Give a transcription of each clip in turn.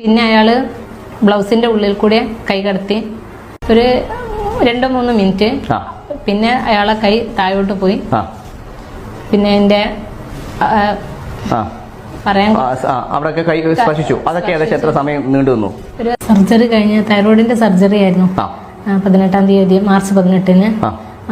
പിന്നെ അയാള് ബ്ലൗസിന്റെ ഉള്ളിൽ കൂടെ കൈ കടത്തി ഒരു 2-3 മിനിറ്റ്. പിന്നെ അയാളെ കൈ താഴോട്ട് പോയി. പിന്നെ എന്റെ പറയാൻ അവിടെയൊക്കെ കൈ സ്പർശിച്ചു. അതൊക്കെ ഏകദേശം എത്ര സമയം നീണ്ടു നിന്നു? ഒരു സർജറി കഴിഞ്ഞ് തൈറോയിഡിന്റെ സർജറി ആയിരുന്നു 18-ാം തീയതി മാർച്ച് 18-ന്.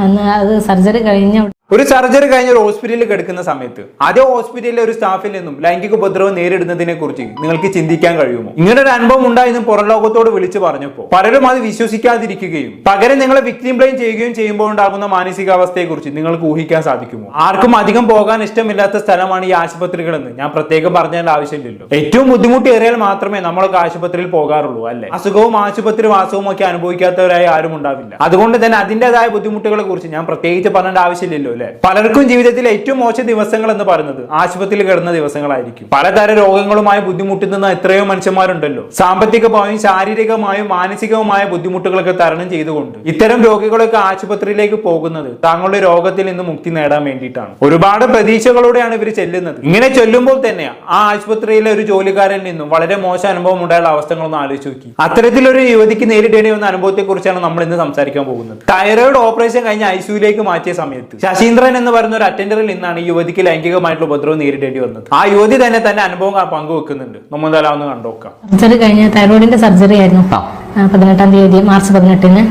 അന്ന് അത് സർജറി കഴിഞ്ഞ ഒരു സർജറി കഴിഞ്ഞ ഒരു ഹോസ്പിറ്റലിൽ കിടക്കുന്ന സമയത്ത് അതേ ഹോസ്പിറ്റലിലെ ഒരു സ്റ്റാഫിൽ നിന്നും ലൈംഗിക ഉപദ്രവം നേരിടുന്നതിനെ കുറിച്ച് നിങ്ങൾക്ക് ചിന്തിക്കാൻ കഴിയുമോ? ഇങ്ങനെ ഒരു അനുഭവം ഉണ്ടായെന്നും പുറം ലോകത്തോട് വിളിച്ചു പറഞ്ഞപ്പോൾ പലരും അത് വിശ്വസിക്കാതിരിക്കുകയും പകരം നിങ്ങളെ വിക്ടിം ബ്ലെയിം ചെയ്യുകയും ചെയ്യുമ്പോൾ ഉണ്ടാകുന്ന മാനസികാവസ്ഥയെ കുറിച്ച് നിങ്ങൾക്ക് ഊഹിക്കാൻ സാധിക്കുമോ? ആർക്കും അധികം പോകാൻ ഇഷ്ടമില്ലാത്ത സ്ഥലമാണ് ഈ ആശുപത്രികളെന്ന് ഞാൻ പ്രത്യേകം പറഞ്ഞതിന്റെ ആവശ്യമില്ലല്ലോ. ഏറ്റവും ബുദ്ധിമുട്ടേറിയാൽ മാത്രമേ നമ്മളൊക്കെ ആശുപത്രിയിൽ പോകാറുള്ളൂ അല്ലെ? അസുഖവും ആശുപത്രി വാസവും ഒക്കെ അനുഭവിക്കാത്തവരായി ആരും ഉണ്ടാവില്ല. അതുകൊണ്ട് തന്നെ അതിന്റേതായ ബുദ്ധിമുട്ടുകളെ കുറിച്ച് ഞാൻ പ്രത്യേകിച്ച് പറയേണ്ട ആവശ്യമില്ലല്ലോ. പലർക്കും ജീവിതത്തിലെ ഏറ്റവും മോശം ദിവസങ്ങൾ എന്ന് പറയുന്നത് ആശുപത്രിയിൽ കിടന്ന ദിവസങ്ങളായിരിക്കും. പലതരം രോഗങ്ങളുമായി ബുദ്ധിമുട്ടുന്ന എത്രയോ മനുഷ്യന്മാരുണ്ടല്ലോ. സാമ്പത്തികമായും ശാരീരികമായും മാനസികവുമായ ബുദ്ധിമുട്ടുകളൊക്കെ തരണം ചെയ്തുകൊണ്ട് ഇത്തരം രോഗികളൊക്കെ ആശുപത്രിയിലേക്ക് പോകുന്നത് താങ്കളുടെ രോഗത്തിൽ നിന്ന് മുക്തി നേടാൻ വേണ്ടിയിട്ടാണ്. ഒരുപാട് പ്രതീക്ഷകളോടെയാണ് ഇവർ ചെല്ലുന്നത്. ഇങ്ങനെ ചൊല്ലുമ്പോൾ തന്നെ ആ ആശുപത്രിയിലെ ഒരു ജോലിക്കാരൻ നിന്നും വളരെ മോശം അനുഭവം ഉണ്ടായുള്ള അവസ്ഥകളൊന്ന് ആലോചിച്ച് നോക്കി. അത്തരത്തിലൊരു യുവതിക്ക് നേരിടേണ്ടി വന്ന അനുഭവത്തെ കുറിച്ചാണ് നമ്മൾ ഇന്ന് സംസാരിക്കാൻ പോകുന്നത്. തൈറോയിഡ് ഓപ്പറേഷൻ കഴിഞ്ഞ് ഐസിയുലേക്ക് മാറ്റിയ സമയത്ത് ശശീന്ദ്രൻ എന്ന് പറയുന്ന ഒരു അറ്റൻഡറിൽ നിന്നാണ് ഈ യുവതിക്ക് ലൈംഗികമായിട്ടുള്ള ഉപദ്രവം നേരിടേണ്ടി വന്നത്. ആ യുവതി തന്നെ അനുഭവം പങ്കുവെക്കുന്നുണ്ട്. നമ്മൾ ഒന്ന് കണ്ടോക്കാം. സർജറി കഴിഞ്ഞ തൈറോയിഡിന്റെ സർജറി ആയിരുന്നു 18-ാം തീയതി മാർച്ച് 18-ന്.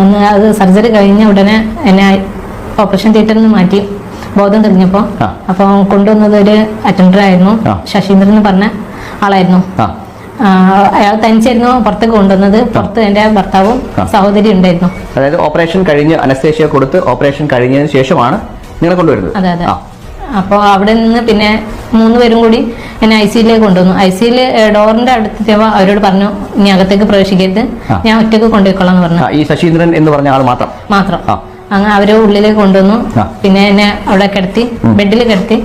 അന്ന് അത് സർജറി കഴിഞ്ഞ ഉടനെ എന്നെ ഓപ്പറേഷൻ തിയേറ്ററിൽ നിന്ന് മാറ്റി ബോധം തെളിഞ്ഞപ്പോ അപ്പൊ കൊണ്ടുവന്നത് ഒരു അറ്റൻഡർ ആയിരുന്നു. ശശീന്ദ്രൻ എന്ന് പറഞ്ഞ ആളായിരുന്നു. അയാൾ തനിച്ചായിരുന്നു പുറത്തേക്ക് കൊണ്ടുവന്നത്. പുറത്ത് എന്റെ ഭർത്താവും സഹോദരി ഉണ്ടായിരുന്നു. അതായത് ഓപ്പറേഷൻ കഴിഞ്ഞ് അനസ്തേഷ്യ കൊടുത്ത് ഓപ്പറേഷൻ കഴിഞ്ഞതിന് ശേഷമാണ് നിങ്ങളെ കൊണ്ടുവരുന്നത്. അതെ അതെ. അപ്പോൾ അവിടെ നിന്ന് പിന്നെ 3 പേരും കൂടി എന്നെ ഐസിയിലേക്ക് കൊണ്ടുവന്നു. ഐസിയിൽ ഡോറിന്റെ അടുത്തെത്തിയപ്പോൾ അവരോട് പറഞ്ഞു ഇനി അകത്തേക്ക് പ്രവേശിക്കരുത്, ഞാൻ ഒറ്റക്ക് കൊണ്ടുപോയിക്കൊള്ളാന്ന് പറഞ്ഞു. ഈ ശശീന്ദ്രൻ എന്ന് പറഞ്ഞ ആൾ മാത്രം അങ്ങനെ അവരെ ഉള്ളിലേക്ക് കൊണ്ടുവന്നു. പിന്നെ എന്നെ അവിടെ കിടത്തി, ബെഡിൽ കിടത്തി.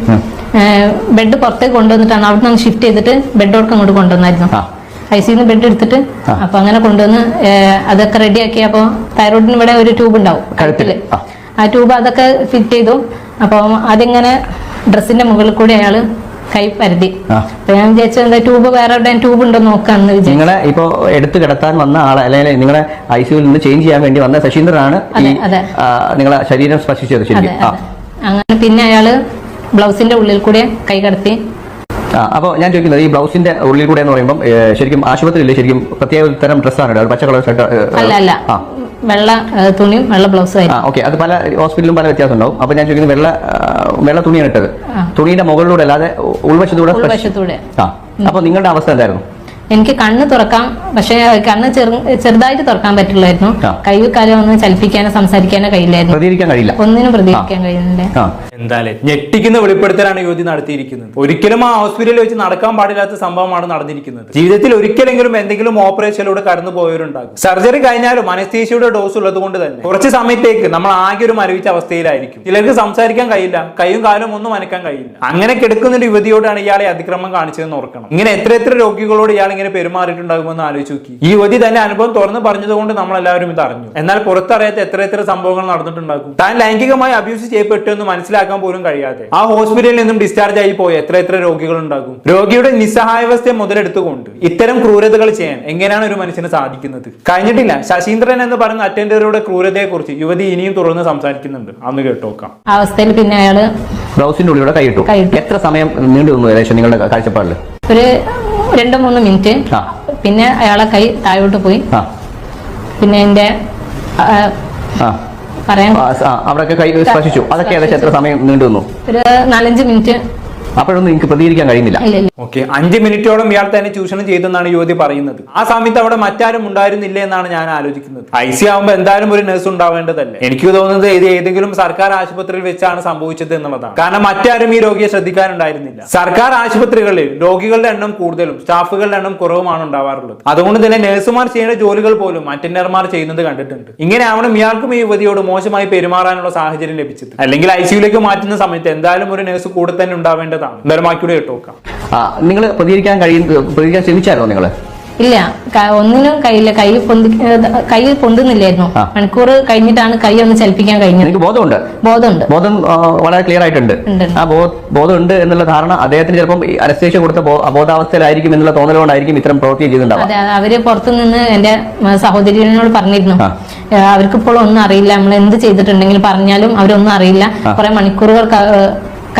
ബെഡ് പുറത്തേക്ക് കൊണ്ടുവന്നിട്ടാണ് അവിടെ നിന്ന് ഷിഫ്റ്റ് ചെയ്തിട്ട് ബെഡോടൊക്കെ അങ്ങോട്ട് കൊണ്ടുവന്നായിരുന്നു. ഐസിന്ന് ബെഡ് എടുത്തിട്ട് അപ്പൊ അങ്ങനെ കൊണ്ടുവന്ന് അതൊക്കെ റെഡിയാക്കി. അപ്പൊ തൈറോയിഡിന് ഇവിടെ ഒരു ട്യൂബ് ഉണ്ടാവും കഴുത്തില്. ആ ട്യൂബ് അതൊക്കെ ഫിറ്റ് ചെയ്തു. അപ്പൊ അതിങ്ങനെ ഡ്രസ്സിന്റെ മുകളിൽ കൂടി അയാള് കൈ പരതി. അപ്പൊ ഞാൻ വിചാരിച്ചു എന്താ ട്യൂബ് വേറെ ട്യൂബ് ഉണ്ടോ നോക്കാന്ന് വിചാരിച്ചു. നിങ്ങളെ ഇപ്പൊ എടുത്തു കിടത്താൻ വന്ന ആളെ അല്ലെങ്കിൽ നിങ്ങളെ ഐസിയുവിൽ നിന്ന് ചേഞ്ച് ചെയ്യാൻ വേണ്ടി വന്ന ശശീന്ദ്രനാണ് നിങ്ങളെ ശരീരം സ്പർശിച്ചത് ശരിക്കും. അങ്ങനെ പിന്നെ അയാള് ബ്ലൗസിന്റെ ഉള്ളിൽ കൂടെ കൈ കടത്തി. അപ്പൊ ഞാൻ ചോദിക്കുന്നത് ഈ ബ്ലൗസിന്റെ ഉള്ളിൽ കൂടെ എന്ന് പറയുമ്പോൾ ശരിക്കും ആശുപത്രിയിൽ ശരിക്കും പ്രത്യേക തരം ഡ്രസ്സാണ് പച്ച കളർ ഷർട്ട് അല്ല വെള്ള തുണിയും വെള്ള ബ്ലൗസും. ഓക്കെ, അത് പല ഹോസ്പിറ്റലിലും പല വ്യത്യാസം ഉണ്ടാവും. അപ്പൊ ഞാൻ ചോദിക്കുന്നത് വെള്ള തുണിയാണ് ഇട്ടത്. തുണിയുടെ മുകളിലൂടെ അല്ലാതെ ഉൾവശത്തൂടെ. അപ്പൊ നിങ്ങളുടെ അവസ്ഥ എന്തായിരുന്നു? എനിക്ക് കണ്ണ് തുറക്കാം, പക്ഷെ കണ്ണ് ചെറുതായിട്ട് തുറക്കാൻ പറ്റില്ലായിരുന്നു. കൈകാലം ഒന്നും ചലിപ്പിക്കാനോ സംസാരിക്കാനോ കഴിയില്ലായിരുന്നു. പ്രതികരിക്കാൻ കഴിയില്ല, ഒന്നിനും പ്രതികരിക്കാൻ കഴിയുന്നില്ല. എന്തായാലും ഞെട്ടിക്കുന്ന വെളിപ്പെടുത്തലാണ് യുവതി നടത്തിയിരിക്കുന്നത്. ഒരിക്കലും ആ ഹോസ്പിറ്റലിൽ വെച്ച് നടക്കാൻ പാടില്ലാത്ത സംഭവമാണ് നടന്നിരിക്കുന്നത്. ജീവിതത്തിൽ ഒരിക്കലെങ്കിലും എന്തെങ്കിലും ഓപ്പറേഷനിലൂടെ കടന്നു പോയവരുണ്ടാകും. സർജറി കഴിഞ്ഞാലും അനസ്തീഷ്യയുടെ ഡോസ് ഉള്ളത് കൊണ്ട് തന്നെ കുറച്ച് സമയത്തേക്ക് നമ്മൾ ആകെ ഒരു മരവിച്ച അവസ്ഥയിലായിരിക്കും. ചിലർക്ക് സംസാരിക്കാൻ കഴിയില്ല, കൈയും കാലും ഒന്നും അനക്കാൻ കഴിയില്ല. അങ്ങനെ കിടക്കുന്ന ഒരു യുവതിയോടാണ് ഇയാളെ അതിക്രമം കാണിച്ചതെന്ന് ഓർക്കണം. ഇങ്ങനെ എത്ര രോഗികളോട് ഇയാൾ ഇങ്ങനെ പെരുമാറിയിട്ടുണ്ടാകുമെന്ന് ആലോചിച്ച് നോക്കി. ഈ യുവതി തന്നെ അനുഭവം തുറന്ന് പറഞ്ഞതുകൊണ്ട് നമ്മൾ എല്ലാവരും ഇത് അറിഞ്ഞു. എന്നാൽ പുറത്തറിയാത്ത എത്ര സംഭവങ്ങൾ നടന്നിട്ടുണ്ടാകും. താൻ ലൈംഗികമായി അബ്യൂസ് ചെയ്യപ്പെട്ടു എന്ന് മനസ്സിലാക്കാൻ പോലും കഴിയാതെ ആ ഹോസ്പിറ്റലിൽ നിന്നും ഡിസ്ചാർജ് ആയി പോയ എത്ര രോഗികൾ ഉണ്ടാകും. രോഗിയുടെ നിസ്സഹായാവസ്ഥയെ മുതലെടുത്തുകൊണ്ട് ഇത്തരം ക്രൂരതകൾ ചെയ്യാൻ എങ്ങനെയാണ് ഒരു മനുഷ്യന് സാധിക്കുന്നത്? കഴിഞ്ഞിട്ടില്ല. ശശീന്ദ്രൻ എന്ന് പറയുന്ന അറ്റൻഡറുടെ ക്രൂരതയെ കുറിച്ച് യുവതി ഇനിയും തുറന്ന് സംസാരിക്കുന്നുണ്ട്. അന്ന് കേട്ടോക്കാം. അവസ്ഥയിൽ പിന്നെ അയാള് ബ്ലൗസിന്റെ ഉള്ളിലൂടെ കൈയിട്ടു. എത്ര സമയം നീണ്ടു നിന്നു ഏകദേശം നിങ്ങളുടെ കാഴ്ചപ്പാടില്? ഒരു 2-3 മിനിറ്റ്. പിന്നെ അയാളെ കൈ താഴോട്ട് പോയി. പിന്നെ എന്റെ പറയാൻ അവിടെയൊക്കെ കൈ സ്പർശിച്ചു. അതൊക്കെ ഏകദേശം എത്ര സമയം നീണ്ടു നിന്നു? ഒരു 4-5 മിനിറ്റ്. അപ്പോഴൊന്നും എനിക്ക് പ്രതികരിക്കാൻ കഴിയുന്നില്ല. ഓക്കെ, 5 മിനിറ്റോളം ഇയാൾ തന്നെ ചൂഷണം ചെയ്തെന്നാണ് യുവതി പറയുന്നത്. ആ സമയത്ത് അവിടെ മറ്റാരും ഉണ്ടായിരുന്നില്ല എന്നാണ് ഞാൻ ആലോചിക്കുന്നത്. ഐസി ആവുമ്പോൾ എന്തായാലും ഒരു നഴ്സ് ഉണ്ടാവേണ്ടതല്ലേ? എനിക്ക് തോന്നുന്നത് ഇത് ഏതെങ്കിലും സർക്കാർ ആശുപത്രിയിൽ വെച്ചാണ് സംഭവിച്ചത് എന്നുള്ളതാണ്. കാരണം മറ്റാരും ഈ രോഗിയെ ശ്രദ്ധിക്കാനുണ്ടായിരുന്നില്ല. സർക്കാർ ആശുപത്രികളിൽ രോഗികളുടെ എണ്ണം കൂടുതലും സ്റ്റാഫുകളുടെ എണ്ണം കുറവുമാണ് ഉണ്ടാവാറുള്ളത്. അതുകൊണ്ട് തന്നെ നഴ്സുമാർ ചെയ്യുന്ന ജോലികൾ പോലും അറ്റൻഡർമാർ ചെയ്യുന്നത് കണ്ടിട്ടുണ്ട്. ഇങ്ങനെ ആവണം ഇയാൾക്കും ഈ യുവതിയോട് മോശമായി പെരുമാറാനുള്ള സാഹചര്യം ലഭിച്ചത്. അല്ലെങ്കിൽ ഐസിയുലേക്ക് മാറ്റുന്ന സമയത്ത് എന്തായാലും ഒരു നഴ്സ് കൂടെ തന്നെ ഉണ്ടാവേണ്ടത്. നിങ്ങൾ പ്രതികരിക്കാൻ ശ്രമിച്ചായിരുന്നോ? നിങ്ങൾ ഇല്ല ഒന്നിനും കയ്യില്ല, കൈ പൊന്തുന്നില്ലായിരുന്നു. മണിക്കൂർ കഴിഞ്ഞിട്ടാണ് കൈ ഒന്ന് ചലിപ്പിക്കാൻ കഴിഞ്ഞത്. എനിക്ക് ബോധമുണ്ട്, ബോധം വളരെ ക്ലിയർ ആയിട്ടുണ്ട്. ആ ബോധമുണ്ട് എന്നുള്ള ധാരണ അദ്ദേഹത്തിന് ചിലപ്പം അനസ്തേഷ്യ കൊടുത്ത അബോധാവസ്ഥയിലായിരിക്കും എന്നുള്ള തോന്നലുകൊണ്ടായിരിക്കും ഇത്തരം പ്രവൃത്തി ചെയ്തിട്ടുണ്ടാവും. അതെ, അവര് പുറത്തുനിന്ന് എന്റെ സഹോദരിയോട് പറഞ്ഞിരുന്നു, അവർക്കിപ്പോൾ ഒന്നും അറിയില്ല, നമ്മൾ എന്ത് ചെയ്തിട്ടുണ്ടെങ്കിലും പറഞ്ഞാലും അവരൊന്നും അറിയില്ല, കുറെ മണിക്കൂറുകൾ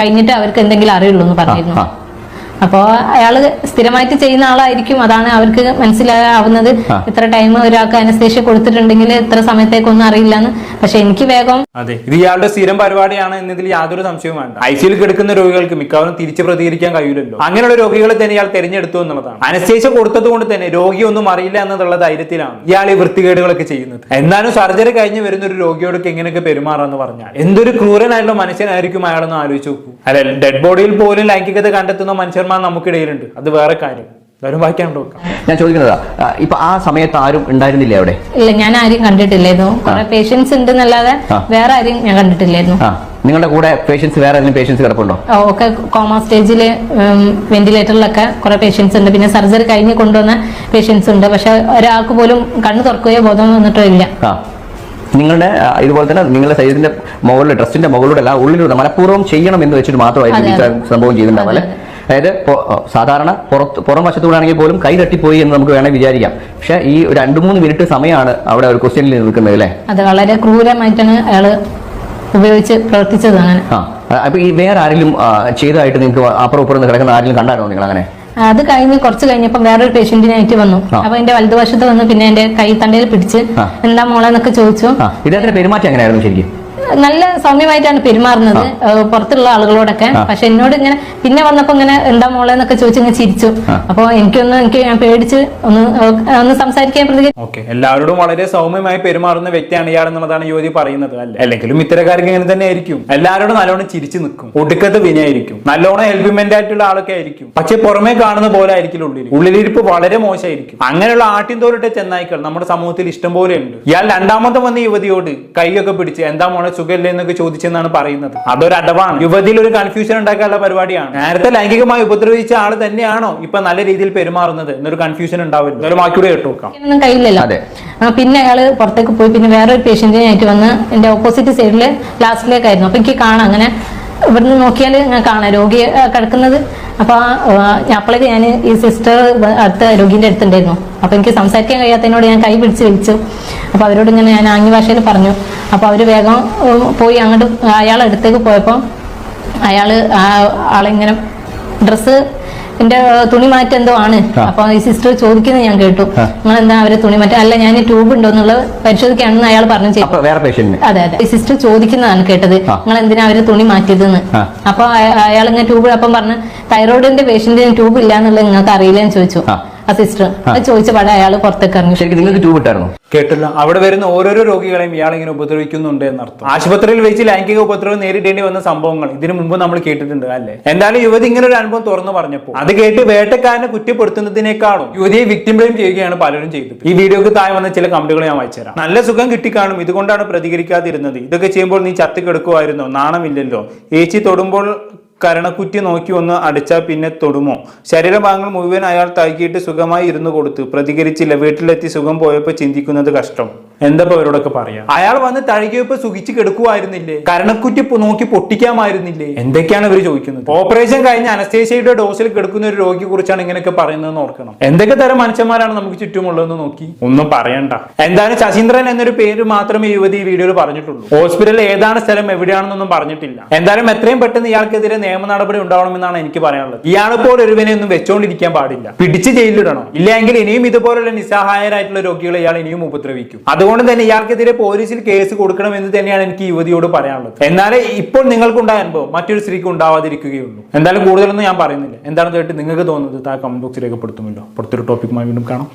കഴിഞ്ഞിട്ട് അവർക്ക് എന്തെങ്കിലും അറിയുള്ളൂ എന്ന് പറഞ്ഞിരുന്നു. അപ്പോ അയാള് സ്ഥിരമായിട്ട് ചെയ്യുന്ന ആളായിരിക്കും, അതാണ് അവർക്ക് മനസ്സിലാവുന്നത്. ഇത്ര ടൈം ഒരാൾക്ക് അനസ്തേഷ്യ കൊടുത്തിട്ടുണ്ടെങ്കിൽ ഇത്ര സമയത്തേക്കൊന്നും അറിയില്ലെന്ന്. പക്ഷെ എനിക്ക് വേഗം അതെ, ഇത് ഇയാളുടെ സ്ഥിരം പരിപാടിയാണ് എന്നതിൽ യാതൊരു സംശയവും വേണ്ട. ഐസിയിൽ കിടക്കുന്ന രോഗികൾക്ക് മിക്കവാറും തിരിച്ച് പ്രതികരിക്കാൻ കഴിയില്ലല്ലോ. അങ്ങനെയുള്ള രോഗികളെ തന്നെ ഇയാൾ തെരഞ്ഞെടുത്തു എന്നുള്ളതാണ്. അനസ്തേഷ്യ കൊടുത്തത് കൊണ്ട് തന്നെ രോഗി ഒന്നും അറിയില്ല എന്നുള്ള ധൈര്യത്തിലാണ് ഇയാൾ ഈ വൃത്തികേടുകളൊക്കെ ചെയ്യുന്നത്. എന്നാലും സർജറി കഴിഞ്ഞ് വരുന്ന ഒരു രോഗിയോടൊക്കെ എങ്ങനെയൊക്കെ പെരുമാറാന്ന് പറഞ്ഞാൽ എന്തൊരു ക്രൂരനായിട്ടുള്ള മനുഷ്യനായിരിക്കും അയാളെന്ന് ആലോചിച്ച് നോക്കൂ. അല്ലെ, ഡെഡ് ബോഡിയിൽ പോലും ലൈംഗികത കണ്ടെത്തുന്ന മനുഷ്യർ നമുക്കിടയിലുണ്ട്, അത് വേറെ കാര്യം. ഞാൻ ചോദിക്കുന്നതാ, ഇപ്പൊ ആ സമയത്ത് ആരും ഉണ്ടായിരുന്നില്ല അവിടെ? ഇല്ല, ഞാൻ ആരും കണ്ടിട്ടില്ലായിരുന്നു. കുറെ പേഷ്യൻസ് ഉണ്ടെന്നല്ലാതെ വേറെ ആരും ഞാൻ കണ്ടിട്ടില്ലായിരുന്നു. നിങ്ങളുടെ കൂടെ പേഷ്യൻസ്, വേറെ ഏതെങ്കിലും പേഷ്യൻസ് കിടപ്പുണ്ടോ? ഒക്കെ കോമ സ്റ്റേജില് വെന്റിലേറ്ററിലൊക്കെ കുറെ പേഷ്യൻസ് ഉണ്ട്. പിന്നെ സർജറി കഴിഞ്ഞ് കൊണ്ടുവന്ന പേഷ്യൻസ് ഉണ്ട്. പക്ഷെ ഒരാൾക്ക് പോലും കണ്ണ് തുറക്കുകയോ ബോധം വന്നിട്ടോ ഇല്ല. നിങ്ങളുടെ ഇതുപോലെ തന്നെ നിങ്ങളുടെ ശരീരത്തിന്റെ മുകളിൽ, ഡ്രസ്സിന്റെ മുകളിലൂടെ അല്ല, ഉള്ളിലൂടെ മനഃപൂർവ്വം ചെയ്യണം എന്ന് വെച്ചിട്ട് മാത്രമായിരിക്കും ഈ സംഭവം ചെയ്തിട്ടുണ്ടാവും അല്ലെ? അതായത് സാധാരണ പുറം വശത്തൂടെ ആണെങ്കിൽ പോലും കൈ തട്ടിപ്പോയി എന്ന് നമുക്ക് വേണമെങ്കിൽ വിചാരിക്കാം. പക്ഷെ ഈ 2-3 മിനിറ്റ് സമയമാണ് അവിടെ ഒരു ക്വസ്റ്റ്യനിൽ നിൽക്കുന്നത് അല്ലേ? അത് വളരെ ക്രൂരമായിട്ടാണ് അയാള് ഉപയോഗിച്ച് പ്രവർത്തിച്ചത്. അങ്ങനെ അപ്പൊ ഈ വേറെ ആരെങ്കിലും ചെയ്തതായിട്ട് നിങ്ങൾക്ക് അപ്പുറം ഇപ്പുറം കിടക്കുന്ന ആരെങ്കിലും കണ്ടായിരുന്നോ നിങ്ങൾ? അങ്ങനെ അത് കഴിഞ്ഞ് കുറച്ച് കഴിഞ്ഞപ്പോ വേറൊരു പേഷ്യന്റിനായിട്ട് വന്നു. അപ്പൊ എന്റെ വലതുവശത്ത് വന്ന് പിന്നെ എന്റെ കൈ തണ്ടയിൽ പിടിച്ച് എന്താ മോളെന്നൊക്കെ ചോദിച്ചു. ഇദ്ദേഹത്തിന്റെ പെരുമാറ്റം എങ്ങനെയായിരുന്നു ശരിക്കും? നല്ല സൗമ്യമായിട്ടാണ് പെരുമാറുന്നത് പുറത്തുള്ള ആളുകളോടൊക്കെ. പക്ഷെ എന്നോട് ഇങ്ങനെ പിന്നെ വന്നപ്പോ ഇങ്ങനെ എന്താ മോളെ എന്നൊക്കെ ചോദിച്ചു ഇങ്ങനെ ചിരിച്ചു. അപ്പൊ ഞാൻ പേടിച്ച് ഒന്ന് സംസാരിക്കാൻ പ്രതികരിച്ചു. എല്ലാവരോടും വളരെ സൗമ്യമായി പെരുമാറുന്ന വ്യക്തിയാണ് ഇയാളെന്നുള്ളതാണ് യുവതി പറയുന്നത്. അല്ലെങ്കിലും ഇത്തരക്കാർക്ക് ഇങ്ങനെ തന്നെ ആയിരിക്കും. എല്ലാവരോടും നല്ലോണം ചിരിച്ചു നിൽക്കും, ഒടുക്കത്തെ വിനയായിരിക്കും, നല്ലോണം ഹെൽപ്മെന്റ് ആയിട്ടുള്ള ആളൊക്കെ ആയിരിക്കും. പക്ഷെ പുറമേ കാണുന്ന പോലെ ആയിരിക്കും ഉള്ളിലിരിപ്പ് വളരെ മോശമായിരിക്കും. അങ്ങനെയുള്ള ആട്ടിൻതോലിട്ട ചെന്നായ്ക്കൾ നമ്മുടെ സമൂഹത്തിൽ ഇഷ്ടം പോലെ ഉണ്ട്. ഇയാൾ രണ്ടാമത്തെ വന്ന യുവതിയോട് കൈയൊക്കെ പിടിച്ച് എന്താ മോളെ സുഖമില്ലേ എന്നൊക്കെ ചോദിച്ചെന്നാണ് പറയുന്നത്. അതൊരു അടവാണ്, യുവതിയിൽ ഒരു കൺഫ്യൂഷൻ ഉണ്ടാക്കാനുള്ള പരിപാടിയാണ്. നേരത്തെ ലൈംഗികമായി ഉപദ്രവിച്ച ആള് തന്നെയാണോ ഇപ്പൊ നല്ല രീതിയിൽ പെരുമാറുന്നത് എന്നൊരു കൺഫ്യൂഷൻ ഉണ്ടാവില്ല. ഒരു വാക്കൂടെ കേട്ടോക്കാം. കഴിയില്ലല്ലോ. പിന്നെ അയാള് പുറത്തേക്ക് പോയി പിന്നെ വേറൊരു പേഷ്യന്റിനായിട്ട് വന്ന് എന്റെ ഓപ്പോസിറ്റ് സൈഡില് ലാസ്റ്റിലേക്കായിരുന്നു. അപ്പൊ എനിക്ക് കാണാം, അങ്ങനെ ഇവിടുന്ന് നോക്കിയാൽ ഞാൻ കാണാം രോഗി കിടക്കുന്നത്. അപ്പൊ അപ്പോഴേക്ക് ഞാൻ ഈ സിസ്റ്റർ അടുത്ത രോഗിന്റെ അടുത്തുണ്ടായിരുന്നു. അപ്പൊ എനിക്ക് സംസാരിക്കാൻ കഴിയാത്തതിനോട് ഞാൻ കൈ പിടിച്ച് വിളിച്ചു. അപ്പൊ അവരോട് ഇങ്ങനെ ഞാൻ ആംഗ്യ ഭാഷയിൽ പറഞ്ഞു. അപ്പൊ അവര് വേഗം പോയി അങ്ങോട്ട് അയാളെ അടുത്തേക്ക് പോയപ്പോ അയാള് ആളിങ്ങനെ ഡ്രസ്സ് എന്റെ തുണി മാറ്റം എന്തോ ആണ്. അപ്പൊ ഈ സിസ്റ്റർ ചോദിക്കുന്നത് ഞാൻ കേട്ടു, നിങ്ങൾ എന്താ അവരെ തുണി മാറ്റം? അല്ല, ഞാൻ ട്യൂബ് ഉണ്ടോ എന്നുള്ളത് പരിശോധിക്കുകയാണെന്ന് അയാൾ പറഞ്ഞു ചെയ്തു. അതെ, ഈ സിസ്റ്റർ ചോദിക്കുന്നതാണ് കേട്ടത്, നിങ്ങൾ എന്തിനാ അവരെ തുണി മാറ്റിയതെന്ന്. അപ്പൊ അയാൾ ഇങ്ങനെ ട്യൂബ്, അപ്പം പറഞ്ഞു തൈറോയിഡിന്റെ പേഷ്യന്റിന് ട്യൂബ് ഇല്ല എന്നുള്ളത് നിങ്ങൾക്ക് അറിയില്ലെന്ന് ചോദിച്ചു. സിസ്റ്റർ ചോദിച്ച പാടെ അയാൾ പുറത്തേക്ക് ഇറങ്ങി. നിങ്ങൾക്ക് ട്യൂബ് ഇട്ടായിരുന്നു? കേട്ടില്ല. അവിടെ വരുന്ന ഓരോരോ രോഗികളെയും ഇയാൾ ഇങ്ങനെ ഉപദ്രവിക്കുന്നുണ്ട് എന്നർത്ഥം. ആശുപത്രിയിൽ വെച്ച് ലൈംഗിക ഉപദ്രവം നേരിടേണ്ടി വന്ന സംഭവങ്ങൾ ഇതിനു മുമ്പ് നമ്മൾ കേട്ടിട്ടുണ്ട് അല്ലേ? എന്തായാലും യുവതി ഇങ്ങനെ ഒരു അനുഭവം തുറന്നു പറഞ്ഞപ്പോൾ അത് കേട്ട് വേട്ടക്കാരനെ കുറ്റപ്പെടുത്തുന്നതിനേക്കാളും യുവതിയെ വിക്ടിം ബ്ലെയിം ചെയ്യുകയാണ് പലരും ചെയ്തത്. ഈ വീഡിയോക്ക് താഴെ വന്ന ചില കമന്റുകൾ ഞാൻ വായിച്ചുതരാം. നല്ല സുഖം കിട്ടിക്കാണും, ഇതുകൊണ്ടാണ് പ്രതികരിക്കാതിരുന്നത്. ഇതൊക്കെ ചെയ്യുമ്പോൾ നീ ചത്ത് കിടക്കുമായിരുന്നോ? നാണമില്ലല്ലോ. ഏച്ചി തൊടുമ്പോൾ കരണക്കുറ്റി നോക്കി ഒന്ന് അടിച്ചാൽ പിന്നെ തൊടുമോ? ശരീരഭാഗങ്ങൾ മുഴുവൻ അയാൾ തൈകിയിട്ട് സുഖമായി ഇരുന്നു കൊടുത്തു, പ്രതികരിച്ചില്ല. വീട്ടിലെത്തി സുഖം പോയപ്പോ ചിന്തിക്കുന്നത് കഷ്ടം. എന്താ അവരോടൊക്കെ പറയാ? അയാൾ വന്ന് തഴുകിയപ്പോ സുഖിച്ച് കിടക്കുമായിരുന്നില്ലേ? കരണക്കുറ്റി നോക്കി പൊട്ടിക്കാമായിരുന്നില്ലേ? എന്തൊക്കെയാണ് ഇവർ ചോദിക്കുന്നത്? ഓപ്പറേഷൻ കഴിഞ്ഞ അനസ്തേഷ്യയുടെ ഡോസിൽ കിടക്കുന്ന ഒരു രോഗിയെ കുറിച്ചാണ് ഇങ്ങനെയൊക്കെ പറയുന്നതെന്ന് ഓർക്കണം. എന്തൊക്കെ തരം മനുഷ്യന്മാരാണ് നമുക്ക് ചുറ്റുമുള്ളതെന്ന് നോക്കി ഒന്നും പറയണ്ട. എന്തായാലും ശശീന്ദ്രൻ എന്നൊരു പേര് മാത്രമേ യുവതി ഈ വീഡിയോയിൽ പറഞ്ഞിട്ടുള്ളൂ. ഹോസ്പിറ്റലിൽ ഏതാണ് സ്ഥലം എവിടെയാണെന്നൊന്നും പറഞ്ഞിട്ടില്ല. എന്തായാലും എത്രയും പെട്ടെന്ന് ഇയാൾക്കെതിരെ നിയമ നടപടി ഉണ്ടാവണമെന്നാണ് എനിക്ക് പറയാനുള്ളത്. ഇയാളെപ്പോൾ ഒരുവനെ ഒന്നും വെച്ചോണ്ടിരിക്കാൻ പാടില്ല, പിടിച്ച് ജയിലിടണം. ഇല്ലെങ്കിൽ ഇനിയും ഇതുപോലുള്ള നിസ്സഹായരായിട്ടുള്ള രോഗികളെ ഇയാൾ ഇനിയും ഉപദ്രവിക്കും. അതുകൊണ്ട് തന്നെ ഇയാൾക്കെതിരെ പോലീസിൽ കേസ് കൊടുക്കണം എന്ന് തന്നെയാണ് എനിക്ക് യുവതിയോട് പറയാനുള്ളത്. എന്നാലേ ഇപ്പോൾ നിങ്ങൾക്കുണ്ടായ അനുഭവം മറ്റൊരു സ്ത്രീക്ക് ഉണ്ടാവാതിരിക്കുകയുള്ളൂ. എന്തായാലും കൂടുതലൊന്നും ഞാൻ പറയുന്നില്ല. എന്താണ് കേട്ട് നിങ്ങൾക്ക് തോന്നുന്നത്? കമന്റ് ബോക്സിൽ രേഖപ്പെടുത്തുമല്ലോ. പുറത്തൊരു ടോപ്പിക്കുമായി വീണ്ടും കാണാം.